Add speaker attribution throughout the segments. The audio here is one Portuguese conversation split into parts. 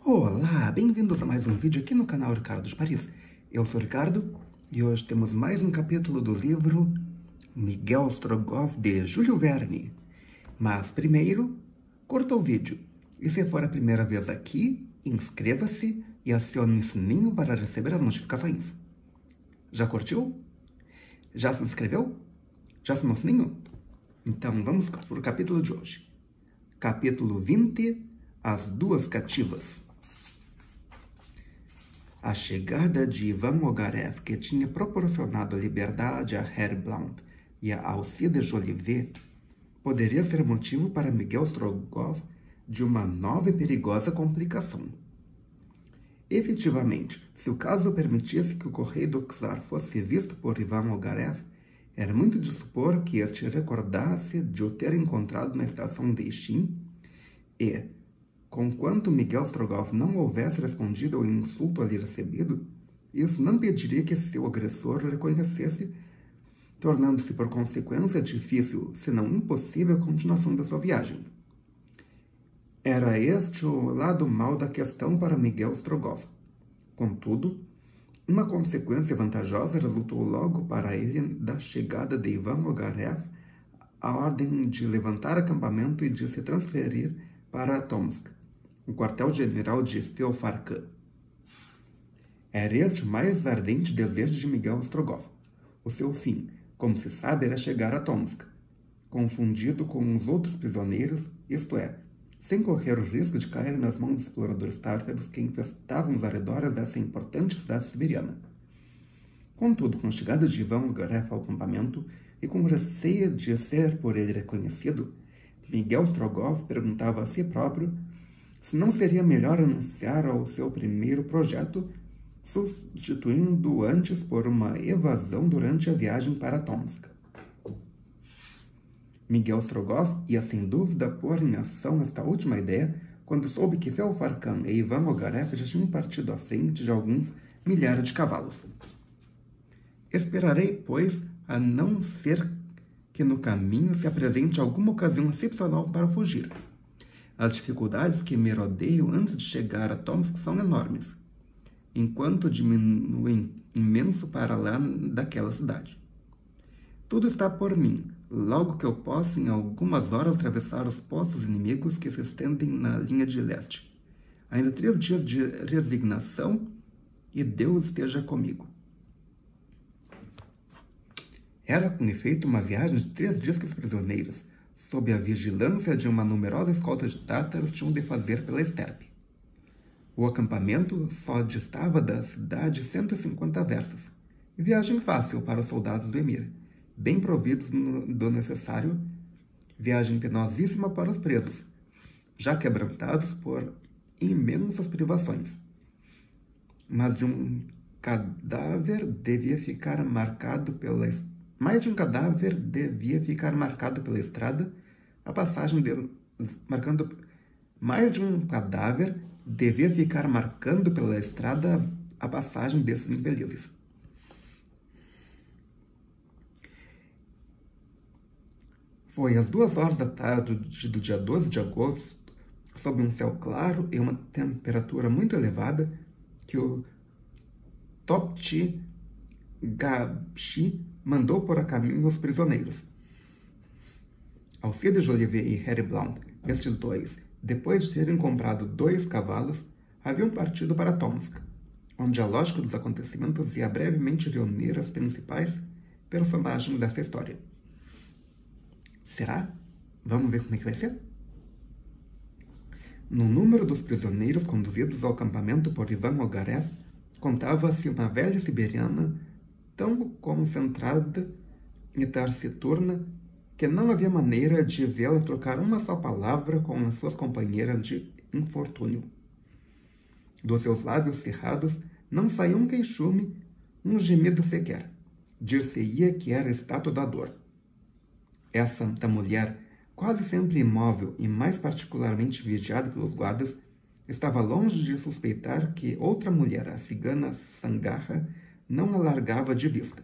Speaker 1: Olá, bem-vindos a mais um vídeo aqui no canal Ricardo de Paris. Eu sou o Ricardo e hoje temos mais um capítulo do livro Miguel Strogoff de Júlio Verne. Mas primeiro, curta o vídeo. E se for a primeira vez aqui, inscreva-se e acione o sininho para receber as notificações. Já curtiu? Já se inscreveu? Já acionou o sininho? Então vamos para o capítulo de hoje. Capítulo 20, As Duas Cativas. A chegada de Ivan Ogarev, que tinha proporcionado liberdade a Harry Blount e a Alcide Jolivet, poderia ser motivo para Miguel Strogoff de uma nova e perigosa complicação. Efetivamente, se o caso permitisse que o Correio do Czar fosse visto por Ivan Ogarev, era muito de supor que este recordasse de o ter encontrado na estação de Ishin e, conquanto Miguel Strogoff não houvesse respondido ao insulto ali recebido, isso não impediria que seu agressor reconhecesse, tornando-se por consequência difícil, se não impossível, a continuação da sua viagem. Era este o lado mau da questão para Miguel Strogoff. Contudo, uma consequência vantajosa resultou logo para ele da chegada de Ivan Ogarev a ordem de levantar acampamento e de se transferir para Tomsk, o quartel-general de Feofarkã. Era este o mais ardente desejo de Miguel Strogoff. O seu fim, como se sabe, era chegar a Tomsk, confundido com os outros prisioneiros, isto é, sem correr o risco de cair nas mãos dos exploradores tártaros que infestavam os arredores dessa importante cidade siberiana. Contudo, com a chegada de Ivan Ogarev ao acampamento e com receio de ser por ele reconhecido, Miguel Strogoff perguntava a si próprio se não seria melhor anunciar o seu primeiro projeto, substituindo-o antes por uma evasão durante a viagem para Tomsk. Miguel Strogoff ia sem dúvida pôr em ação esta última ideia quando soube que Feofarkã e Ivan Ogarev já tinham partido à frente de alguns milhares de cavalos. Esperarei, pois, a não ser que no caminho se apresente alguma ocasião excepcional para fugir. As dificuldades que me rodeiam antes de chegar a Tomsk são enormes, enquanto diminuem imenso para lá daquela cidade. Tudo está por mim, logo que eu possa em algumas horas atravessar os postos inimigos que se estendem na linha de leste. Ainda 3 dias de resignação e Deus esteja comigo. Era, com efeito, uma viagem de 3 dias que os prisioneiros, sob a vigilância de uma numerosa escolta de tártaros, tinham de fazer pela estepe. O acampamento só distava da cidade 150 versas. Viagem fácil para os soldados do Emir, bem providos do necessário. Viagem penosíssima para os presos, já quebrantados por imensas privações. Mas de um cadáver devia ficar marcado pela estrada a passagem desses infelizes. Foi às 2 horas da tarde do dia 12 de agosto, sob um céu claro e uma temperatura muito elevada, que o Topti Gapshi mandou pôr a caminho os prisioneiros. Alcide Jolivet e Harry Blount, estes dois, depois de terem comprado 2 cavalos, haviam partido para Tomsk, onde a lógica dos acontecimentos ia brevemente reunir as principais personagens dessa história. Será? Vamos ver como é que vai ser? No número dos prisioneiros conduzidos ao acampamento por Ivan Ogarev, contava-se uma velha siberiana tão concentrada e taciturna que não havia maneira de vê-la trocar uma só palavra com as suas companheiras de infortúnio. Dos seus lábios cerrados não saía um queixume, um gemido sequer. Dir-se-ia que era estátua da dor. Essa mulher, quase sempre imóvel e mais particularmente vigiada pelos guardas, estava longe de suspeitar que outra mulher, a cigana Sangarra, não a largava de vista.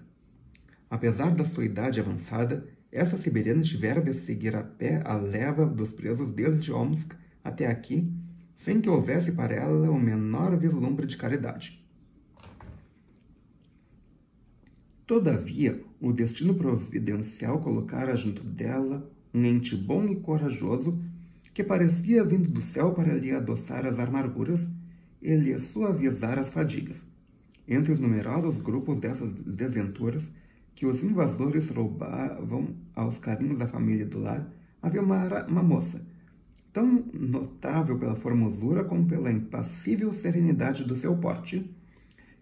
Speaker 1: Apesar da sua idade avançada, essa siberiana tivera de seguir a pé a leva dos presos desde Omsk até aqui, sem que houvesse para ela o menor vislumbre de caridade. Todavia, o destino providencial colocara junto dela um ente bom e corajoso que parecia vindo do céu para lhe adoçar as amarguras e lhe suavizar as fadigas. Entre os numerosos grupos dessas desventuras que os invasores roubavam aos carinhos da família do lar, havia uma moça, tão notável pela formosura como pela impassível serenidade do seu porte,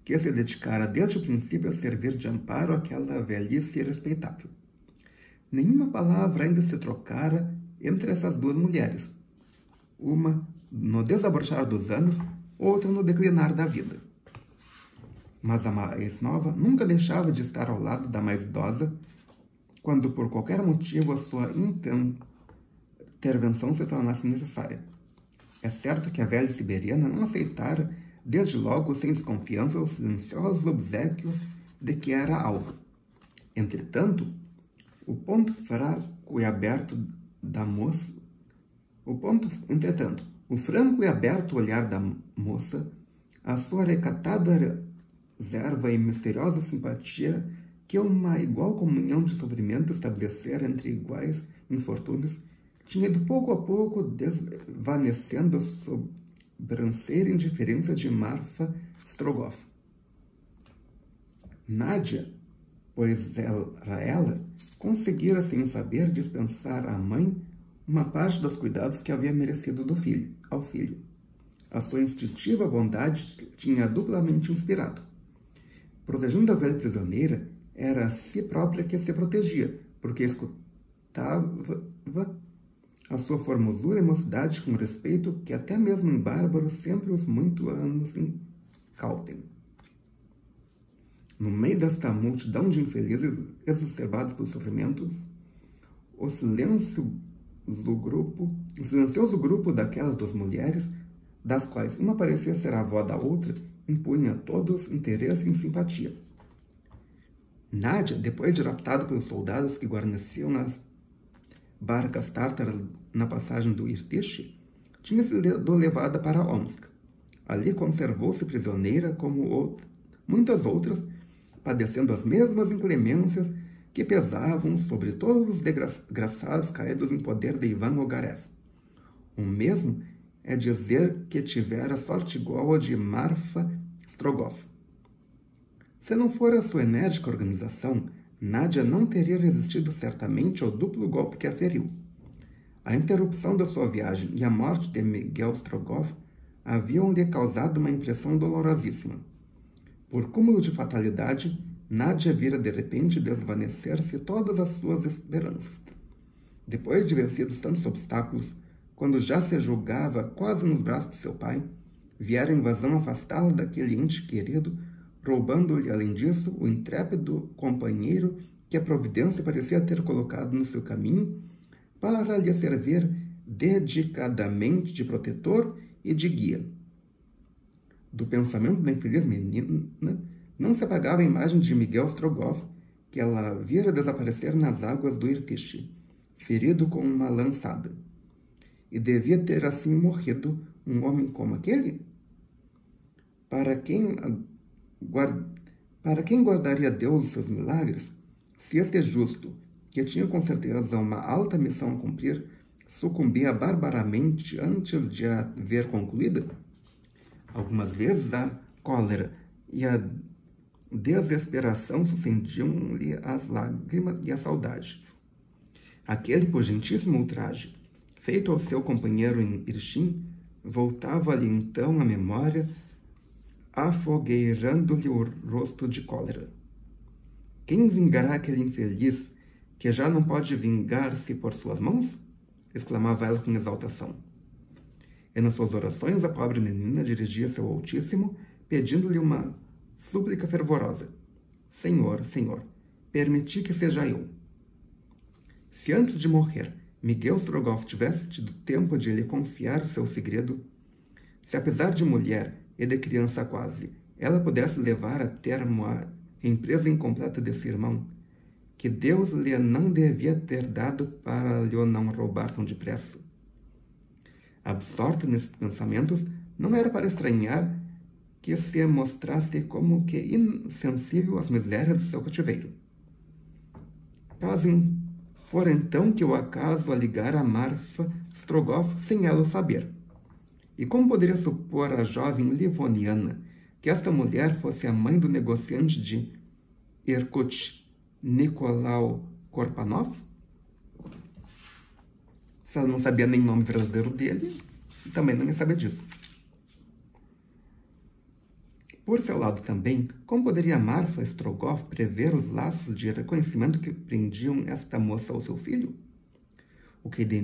Speaker 1: que se dedicara desde o princípio a servir de amparo àquela velhice respeitável. Nenhuma palavra ainda se trocara entre essas duas mulheres, uma no desabrochar dos anos, outra no declinar da vida. Mas a mais nova nunca deixava de estar ao lado da mais idosa, quando por qualquer motivo a sua intervenção se tornasse necessária. É certo que a velha siberiana não aceitara, desde logo, sem desconfiança, os silenciosos obséquios de que era alvo. Entretanto, o ponto franco e aberto olhar da moça, a sua recatada reserva e misteriosa simpatia que uma igual comunhão de sofrimento estabelecera entre iguais infortúnios, tinha de pouco a pouco desvanecendo a sobranceira indiferença de Marfa Strogoff. Nádia, pois ela conseguira, sem saber, dispensar à mãe uma parte dos cuidados que havia merecido ao filho. A sua instintiva bondade tinha duplamente inspirado. Protegendo a velha prisioneira, era a si própria que se protegia, porque escutava a sua formosura e mocidade com respeito que até mesmo em bárbaros sempre os muito anos incautem. No meio desta multidão de infelizes exacerbados pelos sofrimentos, o silencioso grupo daquelas duas mulheres, das quais uma parecia ser a avó da outra, impunha a todos interesse e simpatia. Nádia, depois de raptada pelos soldados que guarneciam nas barcas tártaras na passagem do Irtish, tinha sido levada para Omsk. Ali conservou-se prisioneira como muitas outras, padecendo as mesmas inclemências que pesavam sobre todos os desgraçados caídos em poder de Ivan Ogarev. O mesmo é dizer que tivera sorte igual a de Marfa Strogoff. Se não fora a sua enérgica organização, Nádia não teria resistido certamente ao duplo golpe que a feriu. A interrupção da sua viagem e a morte de Miguel Strogoff haviam-lhe causado uma impressão dolorosíssima. Por cúmulo de fatalidade, Nádia vira de repente desvanecer-se todas as suas esperanças. Depois de vencidos tantos obstáculos, quando já se julgava quase nos braços de seu pai, viera a invasão afastá-la daquele ente querido, roubando-lhe, além disso, o intrépido companheiro que a providência parecia ter colocado no seu caminho para lhe servir dedicadamente de protetor e de guia. Do pensamento da infeliz menina não se apagava a imagem de Miguel Strogoff, que ela vira desaparecer nas águas do Irtish, ferido com uma lançada. E devia ter assim morrido um homem como aquele? Para quem guardaria Deus os seus milagres, se este justo, que tinha com certeza uma alta missão a cumprir, sucumbia barbaramente antes de a ver concluída? Algumas vezes a cólera e a desesperação sucediam-lhe as lágrimas e a saudade. Aquele pugentíssimo ultraje, feito ao seu companheiro em Irshim, voltava-lhe então à memória, afogueirando-lhe o rosto de cólera. Quem vingará aquele infeliz que já não pode vingar-se por suas mãos? Exclamava ela com exaltação. E nas suas orações a pobre menina dirigia-se ao Altíssimo, pedindo-lhe uma súplica fervorosa. Senhor, Senhor, permiti que seja eu. Se antes de morrer Miguel Strogoff tivesse tido tempo de lhe confiar o seu segredo, se apesar de mulher e de criança quase, ela pudesse levar a termo a empresa incompleta desse irmão, que Deus lhe não devia ter dado para lhe não roubar tão depressa. Absorta nesses pensamentos, não era para estranhar que se mostrasse como que insensível às misérias do seu cativeiro. Fora então que o acaso a ligara a Marfa Strogoff sem ela o saber. E como poderia supor a jovem livoniana que esta mulher fosse a mãe do negociante de Irkutsk, Nicolau Korpanov? Se ela não sabia nem o nome verdadeiro dele, também não ia saber disso. Por seu lado também, como poderia Marfa Strogoff prever os laços de reconhecimento que prendiam esta moça ao seu filho? O que de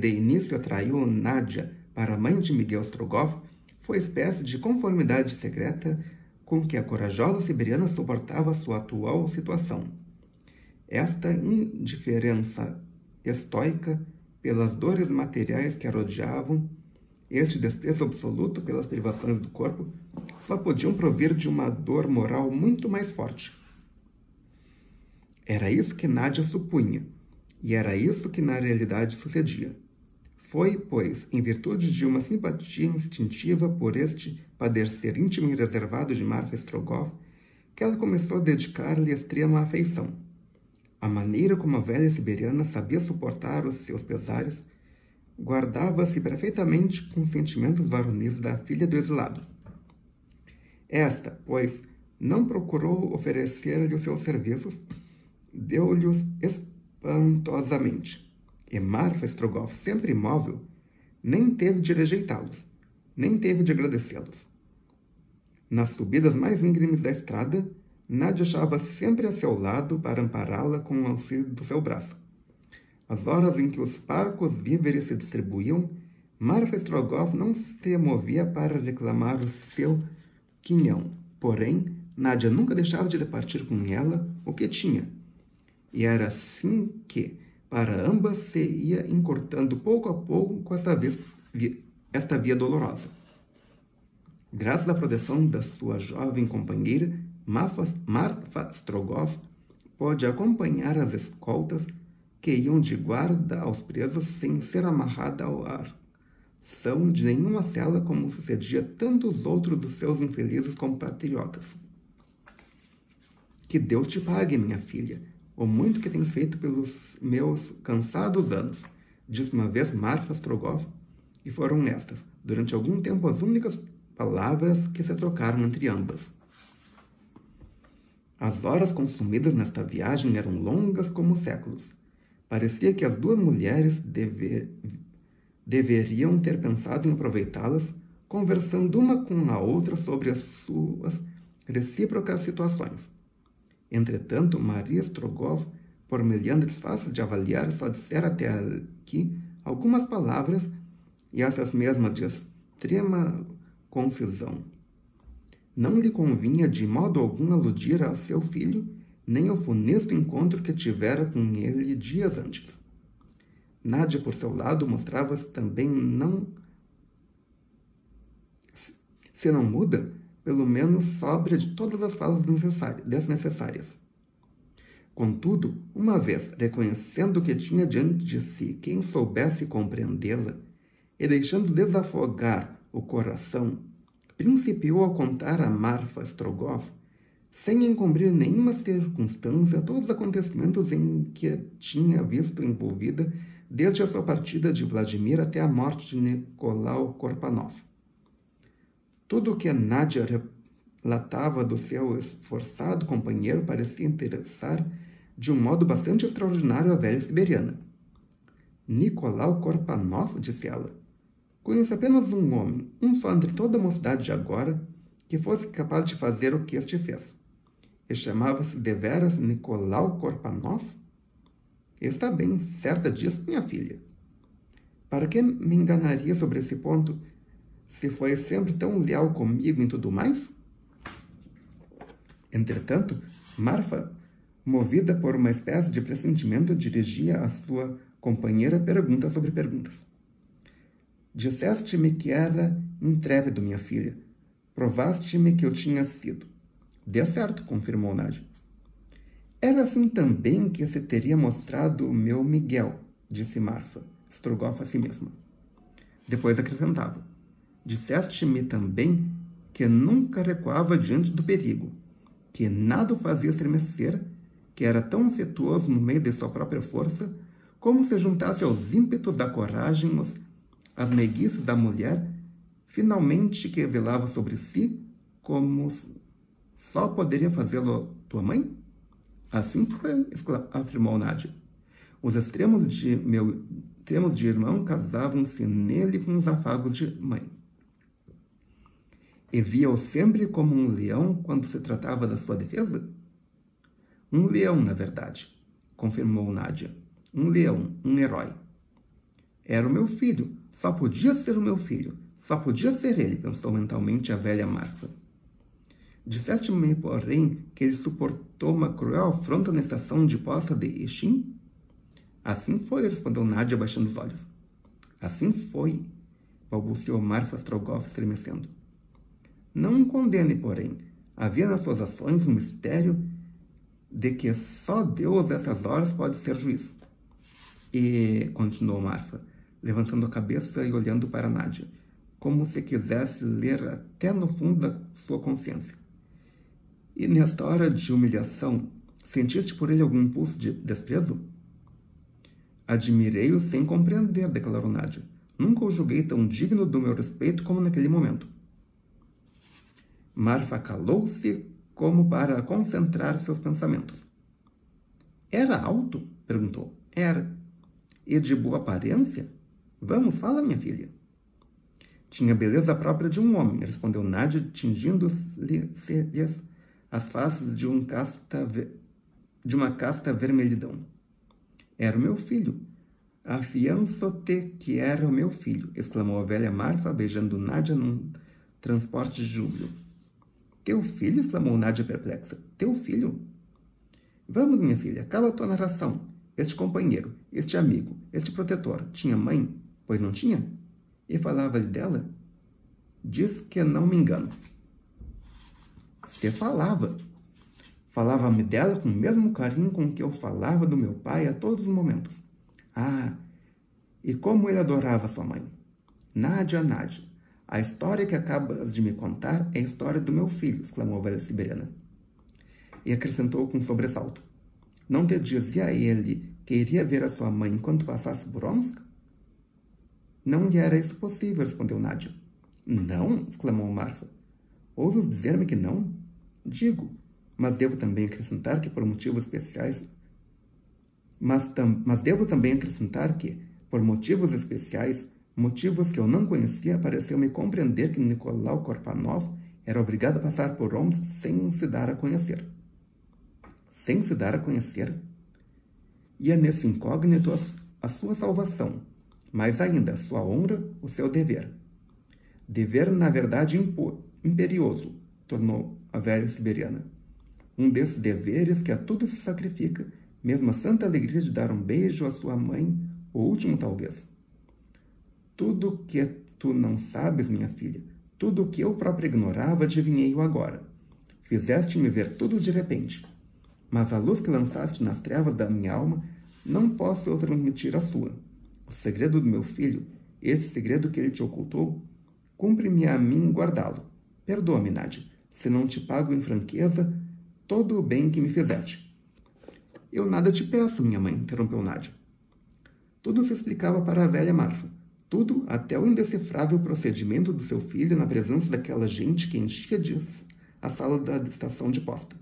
Speaker 1: início atraiu Nadia para a mãe de Miguel Strogoff foi espécie de conformidade secreta com que a corajosa siberiana suportava sua atual situação. Esta indiferença estoica pelas dores materiais que a rodeavam, este desprezo absoluto pelas privações do corpo, só podiam provir de uma dor moral muito mais forte. Era isso que Nadia supunha, e era isso que na realidade sucedia. Foi, pois, em virtude de uma simpatia instintiva por este padecer íntimo e reservado de Marfa Strogoff, que ela começou a dedicar-lhe extrema afeição. A maneira como a velha siberiana sabia suportar os seus pesares guardava-se perfeitamente com os sentimentos varonis da filha do exilado. Esta, pois, não procurou oferecer-lhe os seus serviços, deu-lhes espantosamente. E Marfa Strogoff, sempre imóvel, nem teve de rejeitá-los, nem teve de agradecê-los. Nas subidas mais íngremes da estrada, Nadia achava-se sempre a seu lado para ampará-la com o auxílio do seu braço. As horas em que os parcos víveres se distribuíam, Marfa Strogoff não se movia para reclamar o seu quinhão. Porém, Nadia nunca deixava de repartir com ela o que tinha. E era assim que, para ambas, se ia encurtando pouco a pouco com esta via dolorosa. Graças à proteção da sua jovem companheira, Marfa Strogoff pôde acompanhar as escoltas que iam de guarda aos presos sem ser amarrada ao arção de nenhuma cela, como sucedia tantos outros dos seus infelizes compatriotas. Que Deus te pague, minha filha, o muito que tens feito pelos meus cansados anos, disse uma vez Marfa Strogoff, e foram estas, durante algum tempo, as únicas palavras que se trocaram entre ambas. As horas consumidas nesta viagem eram longas como séculos. Parecia que as duas mulheres deveriam ter pensado em aproveitá-las, conversando uma com a outra sobre as suas recíprocas situações. Entretanto, Maria Strogoff, por melindres fáceis de avaliar, só dissera até aqui algumas palavras, e essas mesmas de extrema concisão. Não lhe convinha de modo algum aludir a seu filho, nem ao funesto encontro que tivera com ele dias antes. Nadia, por seu lado, mostrava-se também se não muda, pelo menos sóbria de todas as falas desnecessárias. Contudo, uma vez reconhecendo que tinha diante de si quem soubesse compreendê-la, e deixando desafogar o coração, principiou a contar a Marfa Strogoff, sem encobrir nenhuma circunstância, todos os acontecimentos em que a tinha visto envolvida desde a sua partida de Vladimir até a morte de Nicolau Korpanov. Tudo o que Nadia relatava do seu esforçado companheiro parecia interessar de um modo bastante extraordinário a velha siberiana. Nicolau Korpanov, disse ela, conheço apenas um homem, um só entre toda a mocidade de agora, que fosse capaz de fazer o que este fez. E chamava-se deveras Nicolau Korpanov? Está bem certa disso, minha filha. Para que me enganaria sobre esse ponto, se foi sempre tão leal comigo em tudo mais? Entretanto, Marfa, movida por uma espécie de pressentimento, dirigia à sua companheira perguntas sobre perguntas. Disseste-me que era intrépido, minha filha. Provaste-me que eu tinha sido. Dê certo, confirmou Nadia. Era assim também que se teria mostrado o meu Miguel, disse Marfa Strogoff a si mesma. Depois acrescentava: disseste-me também que nunca recuava diante do perigo, que nada o fazia estremecer, que era tão afetuoso no meio de sua própria força, como se juntasse aos ímpetos da coragem as meiguices da mulher, finalmente que velava sobre si, como só poderia fazê-lo tua mãe? Assim foi, afirmou Nádia. Os extremos de irmão casavam-se nele com os afagos de mãe. E via-o sempre como um leão quando se tratava da sua defesa? Um leão, na verdade, confirmou Nádia. Um leão, um herói. Era o meu filho, só podia ser o meu filho, só podia ser ele, pensou mentalmente a velha Marfa. Disseste-me, porém, que ele suportou uma cruel afronta na estação de poça de Ixim? Assim foi, respondeu Nádia, baixando os olhos. Assim foi, balbuciou Marfa Strogoff, estremecendo. Não o condene, porém. Havia nas suas ações um mistério de que só Deus, essas horas, pode ser juiz. E, continuou Marfa, levantando a cabeça e olhando para Nádia, como se quisesse ler até no fundo da sua consciência. E nesta hora de humilhação, sentiste por ele algum impulso de desprezo? Admirei-o sem compreender, declarou Nádia. Nunca o julguei tão digno do meu respeito como naquele momento. Marfa calou-se como para concentrar seus pensamentos. Era alto? Perguntou. Era. E de boa aparência? Vamos, fala, minha filha. Tinha a beleza própria de um homem, respondeu Nádia, tingindo-lhes as faces de uma casta vermelhidão. Era o meu filho. Afianço-te que era o meu filho, exclamou a velha Marfa, beijando Nádia num transporte de júbilo. Teu filho? Exclamou Nádia perplexa. Teu filho? Vamos, minha filha, acaba a tua narração. Este companheiro, este amigo, este protetor, tinha mãe? Pois não tinha? E falava-lhe dela? Diz que não me engano. Você falava. Falava-me dela com o mesmo carinho com que eu falava do meu pai a todos os momentos. Ah, e como ele adorava sua mãe. Nádia, Nádia, a história que acabas de me contar é a história do meu filho, exclamou a velha siberiana. E acrescentou com sobressalto. Não te dizia ele que iria ver a sua mãe enquanto passasse por Omsk? Não lhe era isso possível, respondeu Nádia. Não? Exclamou Marfa. Ousas dizer-me que não? Digo, mas devo também acrescentar que por motivos especiais... Mas devo também acrescentar que, por motivos especiais, motivos que eu não conhecia, pareceu-me compreender que Nicolau Korpanov era obrigado a passar por Omsk sem se dar a conhecer. Sem se dar a conhecer? E é nesse incógnito a sua salvação, mas ainda a sua honra, o seu dever. Dever, na verdade, imperioso, tornou a velha siberiana. Um desses deveres que a tudo se sacrifica, mesmo a santa alegria de dar um beijo à sua mãe, o último talvez. Tudo o que tu não sabes, minha filha, tudo o que eu próprio ignorava, adivinhei-o agora. Fizeste-me ver tudo de repente. Mas a luz que lançaste nas trevas da minha alma, não posso eu transmitir a sua. O segredo do meu filho, esse segredo que ele te ocultou, cumpre-me a mim guardá-lo. Perdoa-me, Nádia, se não te pago em franqueza todo o bem que me fizeste. Eu nada te peço, minha mãe, interrompeu Nádia. Tudo se explicava para a velha Marfa. Tudo, até o indecifrável procedimento do seu filho na presença daquela gente que enchia a sala da estação de posta.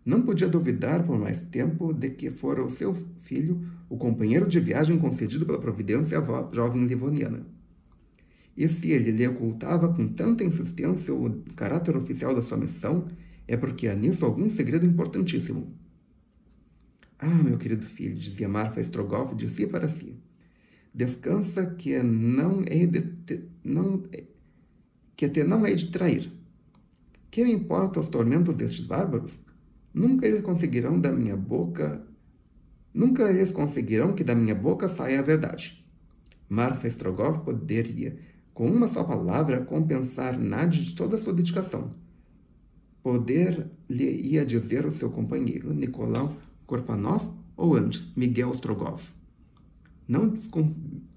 Speaker 1: Não podia duvidar por mais tempo de que fora o seu filho o companheiro de viagem concedido pela providência à jovem livoniana. E se ele lhe ocultava com tanta insistência o caráter oficial da sua missão, é porque há nisso algum segredo importantíssimo. Ah, meu querido filho, dizia Marfa Strogoff de si para si. Descansa que te não hei de trair. Que me importa os tormentos destes bárbaros? Nunca eles conseguirão que da minha boca saia a verdade. Marfa Strogoff poderia, com uma só palavra, compensar Nádia de toda a sua dedicação. Poder-lhe-ia dizer o seu companheiro, Nicolau Korpanov, ou antes, Miguel Strogoff. Não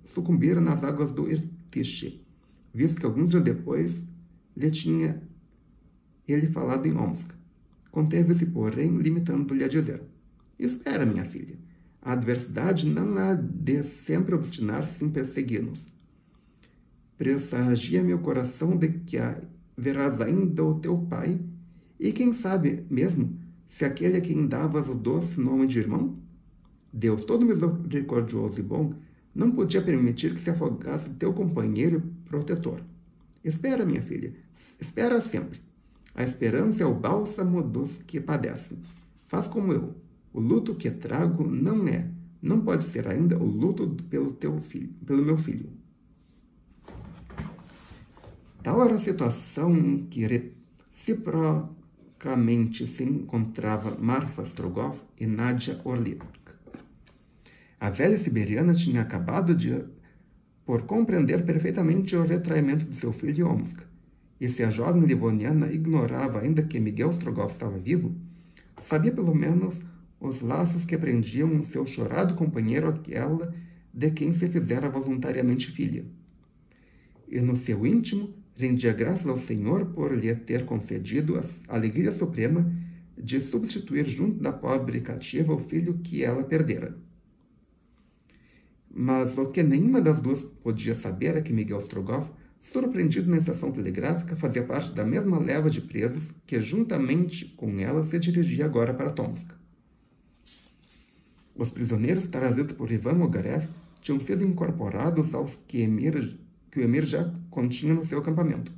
Speaker 1: sucumbir nas águas do Irtish, visto que alguns dias depois lhe tinha ele falado em Omsk. Conteve-se, porém, limitando-lhe a dizer: espera, minha filha, a adversidade não há de sempre obstinar-se em persegui-nos. Pressagia meu coração de que verás ainda o teu pai, e quem sabe mesmo se aquele a quem davas o doce nome de irmão? Deus, todo misericordioso e bom, não podia permitir que se afogasse teu companheiro e protetor. Espera, minha filha, espera sempre. A esperança é o bálsamo dos que padecem. Faz como eu. O luto que trago não pode ser ainda o luto pelo meu filho. Tal era a situação em que reciprocamente se encontrava Marfa Strogoff e Nadia Orlik. A velha siberiana tinha acabado por compreender perfeitamente o retraimento de seu filho em Omsk, e se a jovem livoniana ignorava ainda que Miguel Strogoff estava vivo, sabia pelo menos os laços que prendiam o seu chorado companheiro àquela de quem se fizera voluntariamente filha. E no seu íntimo rendia graças ao Senhor por lhe ter concedido a alegria suprema de substituir junto da pobre cativa o filho que ela perdera. Mas o que nenhuma das duas podia saber é que Miguel Strogoff, surpreendido na estação telegráfica, fazia parte da mesma leva de presos que, juntamente com ela, se dirigia agora para Tomsk. Os prisioneiros trazidos por Ivan Ogarev tinham sido incorporados aos que o Emir já continha no seu acampamento.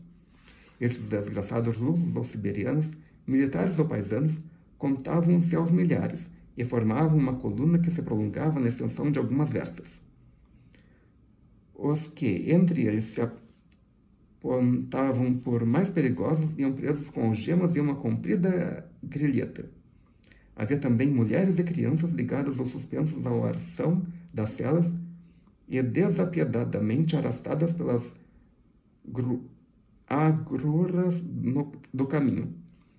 Speaker 1: Estes desgraçados russos ou siberianos, militares ou paisanos, contavam-se aos milhares e formavam uma coluna que se prolongava na extensão de algumas verstas. Os que entre eles se apontavam por mais perigosos iam presos com algemas e uma comprida grilheta. Havia também mulheres e crianças ligadas ou suspensas ao arção das celas e desapiedadamente arrastadas pelas agruras do caminho.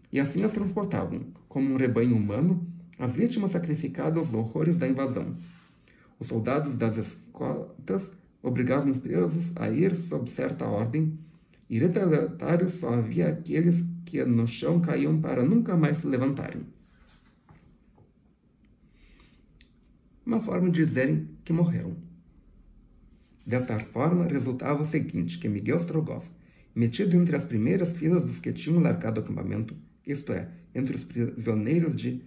Speaker 1: E assim as transportavam, como um rebanho humano, as vítimas sacrificadas aos horrores da invasão. Os soldados das escoltas obrigavam os presos a ir sob certa ordem, e retardatários só havia aqueles que no chão caíam para nunca mais se levantarem. Uma forma de dizerem que morreram. Desta forma, resultava o seguinte, que Miguel Strogoff, metido entre as primeiras filas dos que tinham largado o acampamento, isto é, entre os prisioneiros de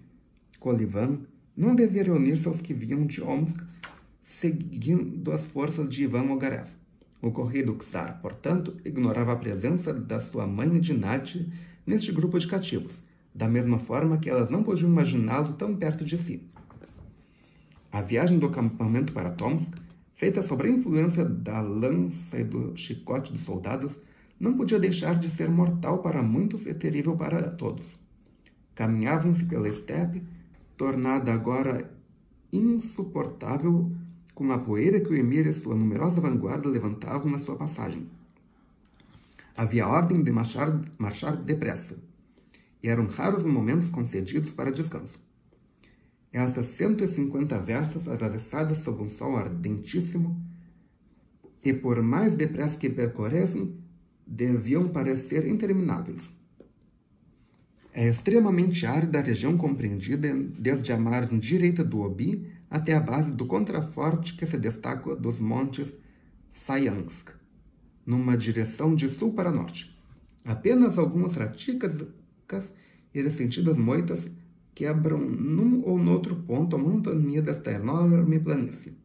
Speaker 1: Kolivan, não devia reunir-se aos que vinham de Omsk, seguindo as forças de Ivan Ogarev. O correio do czar, portanto, ignorava a presença da sua mãe e de Nadia neste grupo de cativos, da mesma forma que elas não podiam imaginá-lo tão perto de si. A viagem do acampamento para Tomsk, feita sob a influência da lança e do chicote dos soldados, não podia deixar de ser mortal para muitos e terrível para todos. Caminhavam-se pela estepe, tornada agora insuportável com a poeira que o Emir e sua numerosa vanguarda levantavam na sua passagem. Havia ordem de marchar depressa, e eram raros os momentos concedidos para descanso. Essas 150 versas atravessadas sob um sol ardentíssimo, e por mais depressa que percorressem, deviam parecer intermináveis. É extremamente árida a região compreendida desde a margem direita do Obi até a base do contraforte que se destaca dos montes Sayansk, numa direção de sul para norte. Apenas algumas raticas e ressentidas moitas quebram num ou noutro ponto a monotonia desta enorme planície.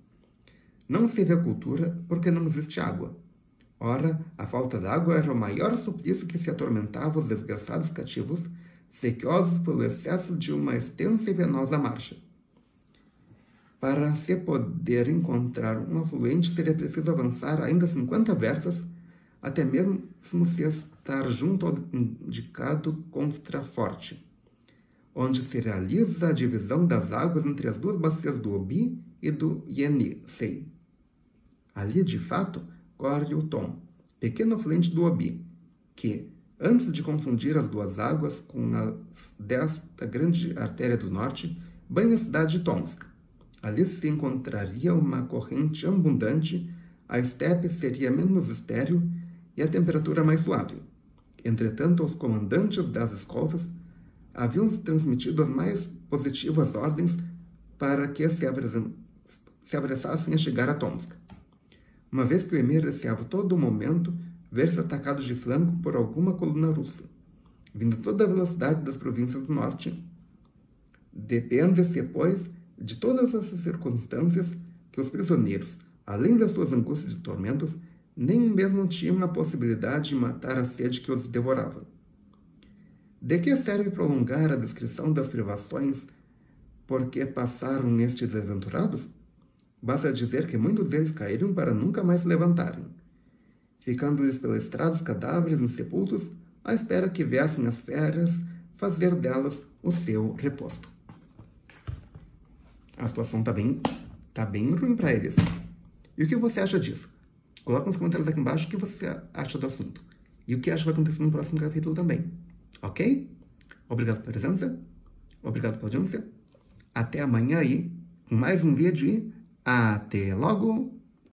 Speaker 1: Não se vê cultura porque não existe água. Ora, a falta d'água era o maior suplício que se atormentava os desgraçados cativos, sequiosos pelo excesso de uma extensa e penosa marcha. Para se poder encontrar um afluente, seria preciso avançar ainda 50 versas, até mesmo se estar junto ao indicado contraforte, onde se realiza a divisão das águas entre as duas bacias do Obi e do Yenisei. Ali, de fato, corre o Tom, pequeno afluente do Obi, que, antes de confundir as duas águas com as desta grande artéria do norte, banha a cidade de Tomsk. Ali se encontraria uma corrente abundante, a estepe seria menos estéril e a temperatura mais suave. Entretanto, os comandantes das escoltas haviam transmitido as mais positivas ordens para que se apressassem a chegar a Tomsk, uma vez que o emir receava todo momento ver-se atacado de flanco por alguma coluna russa, vindo toda a velocidade das províncias do norte. Depende-se, pois, de todas essas circunstâncias que os prisioneiros, além das suas angústias e tormentos, nem mesmo tinham a possibilidade de matar a sede que os devorava. De que serve prolongar a descrição das privações por que passaram estes desventurados? Basta dizer que muitos deles caíram para nunca mais se levantarem, ficando-lhes pela estrada os cadáveres insepultos, à espera que viessem as feras fazer delas o seu reposto. A situação tá bem ruim para eles. E o que você acha disso? Coloca nos comentários aqui embaixo o que você acha do assunto. E o que acha que vai acontecer no próximo capítulo também. Ok? Obrigado pela presença. Obrigado pela audiência. Até amanhã aí, com mais um vídeo e até logo!